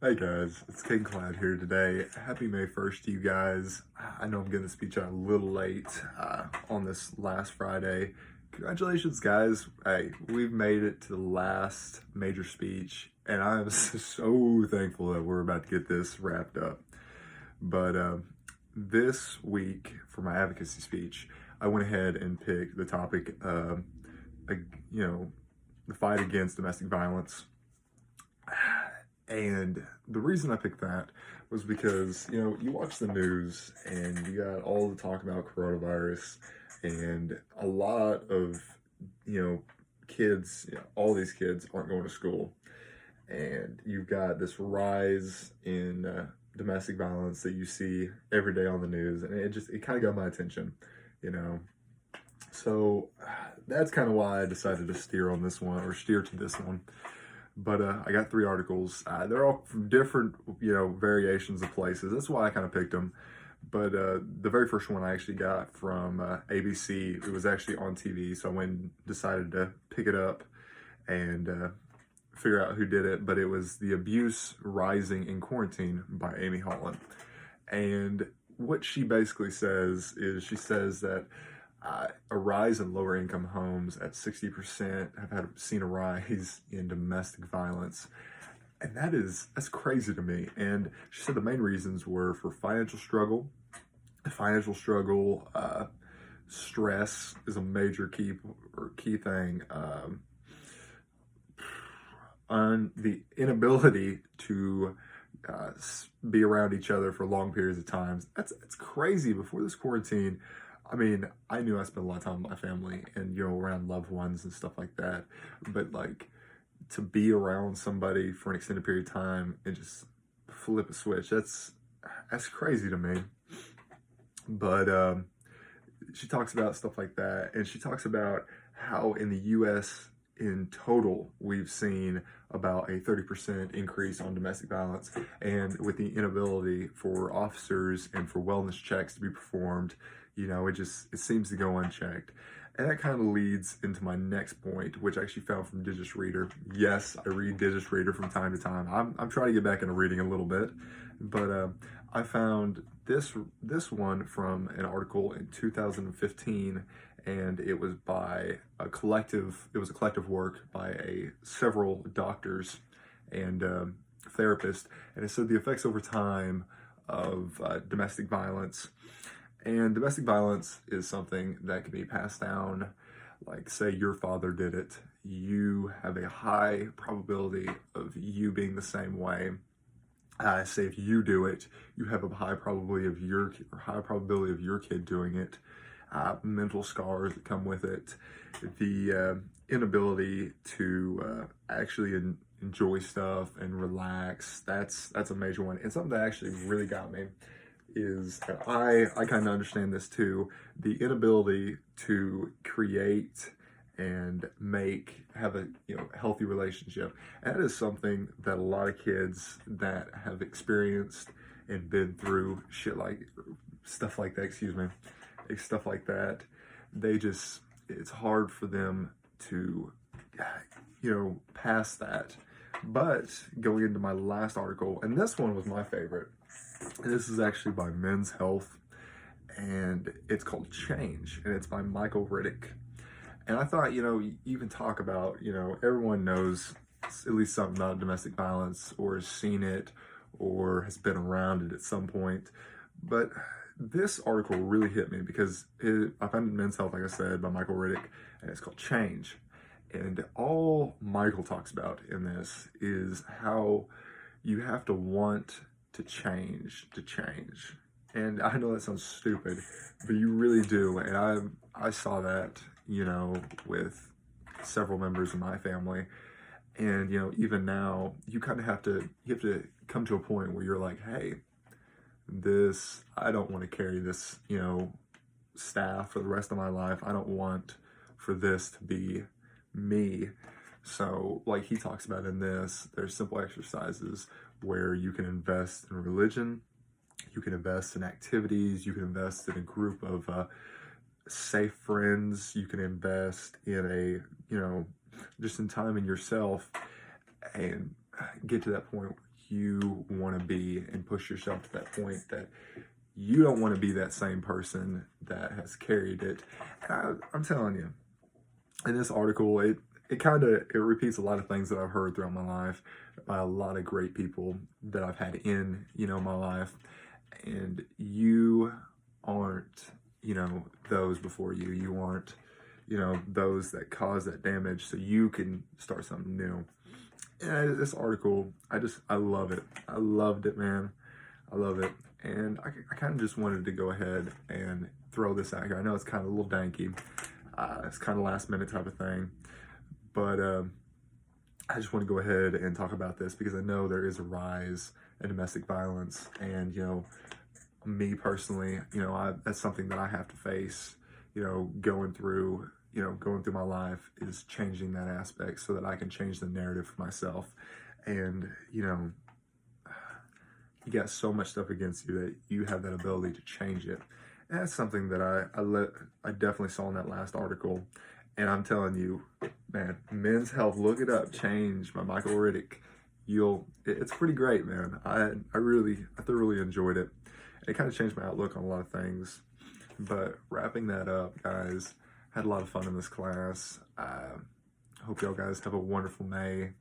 Hey guys, it's King Cloud here today. Happy May 1st to you guys. I know I'm getting the speech out a little late on this last Friday. Congratulations, guys. Hey, we've made it to the last major speech, and I'm so thankful that we're about to get this wrapped up. But this week, for my advocacy speech, I went ahead and picked the topic, the fight against domestic violence. And the reason I picked that was because, you watch the news and you got all the talk about coronavirus and a lot of, kids, all these kids aren't going to school. And you've got this rise in domestic violence that you see every day on the news. And it kind of got my attention, you know. So that's kind of why I decided to steer to this one. But I got 3 articles. They're all from different, variations of places. That's why I kind of picked them. But the very first one I actually got from ABC. It was actually on TV, so I went and decided to pick it up and figure out who did it. But it was The Abuse Rising in Quarantine by Amy Holland. And what she basically says is she says that a rise in lower income homes at 60% have seen a rise in domestic violence. And that's crazy to me. And she said the main reasons were for financial struggle, stress is a major key thing, on the inability to be around each other for long periods of time. It's crazy. Before this quarantine, I mean, I knew I spent a lot of time with my family and, around loved ones and stuff like that. But, to be around somebody for an extended period of time and just flip a switch, that's crazy to me. But she talks about stuff like that. And she talks about how in the U.S. in total, we've seen about a 30% increase on domestic violence. And with the inability for officers and for wellness checks to be performed, it seems to go unchecked. And that kind of leads into my next point, which I actually found from Digest Reader. Yes, I read Digest Reader from time to time. I'm trying to get back into reading a little bit, but I found this one from an article in 2015, and it was by a collective. It was a collective work by several doctors and therapists, and it said the effects over time of domestic violence. And domestic violence is something that can be passed down. Like, say your father did it, you have a high probability of you being the same way. Say if you do it, you have a high probability of your kid doing it. Mental scars that come with it, the inability to actually enjoy stuff and relax. That's a major one, and something that actually really got me is, and I kind of understand this too, the inability to create and have a healthy relationship. And that is something that a lot of kids that have experienced and been through stuff like that, it's hard for them to pass that. But going into my last article, and this one was my favorite. This is actually by Men's Health, and it's called Change, and it's by Michael Riddick. And I thought, you can talk about, everyone knows at least something about domestic violence or has seen it or has been around it at some point. But this article really hit me because I found it Men's Health, like I said, by Michael Riddick, and it's called Change. And all Michael talks about in this is how you have to want to change. And I know that sounds stupid, but you really do. And I saw that, with several members of my family. And, even now, you have to come to a point where you're like, hey, I don't want to carry this, staff for the rest of my life. I don't want for this to be me. So, like he talks about in this, there's simple exercises where you can invest in religion, you can invest in activities, you can invest in a group of safe friends, you can invest in just in time in yourself, and get to that point where you want to be and push yourself to that point that you don't want to be that same person that has carried it. I'm telling you, in this article, it repeats a lot of things that I've heard throughout my life by a lot of great people that I've had in, my life. And you aren't, those before you. You aren't, those that cause that damage so you can start something new. And this article, I love it. I loved it, man. I love it. And I kind of just wanted to go ahead and throw this out here. I know it's kind of a little danky. It's kind of last minute type of thing. But I just want to go ahead and talk about this because I know there is a rise in domestic violence. And, me personally, that's something that I have to face, going through my life is changing that aspect so that I can change the narrative for myself. And, you got so much stuff against you that you have that ability to change it. And that's something that I definitely saw in that last article. And I'm telling you, man, Men's Health, look it up, Change by Michael Riddick. It's pretty great, man. I thoroughly enjoyed it. It kind of changed my outlook on a lot of things. But wrapping that up, guys, had a lot of fun in this class. Hope y'all guys have a wonderful May.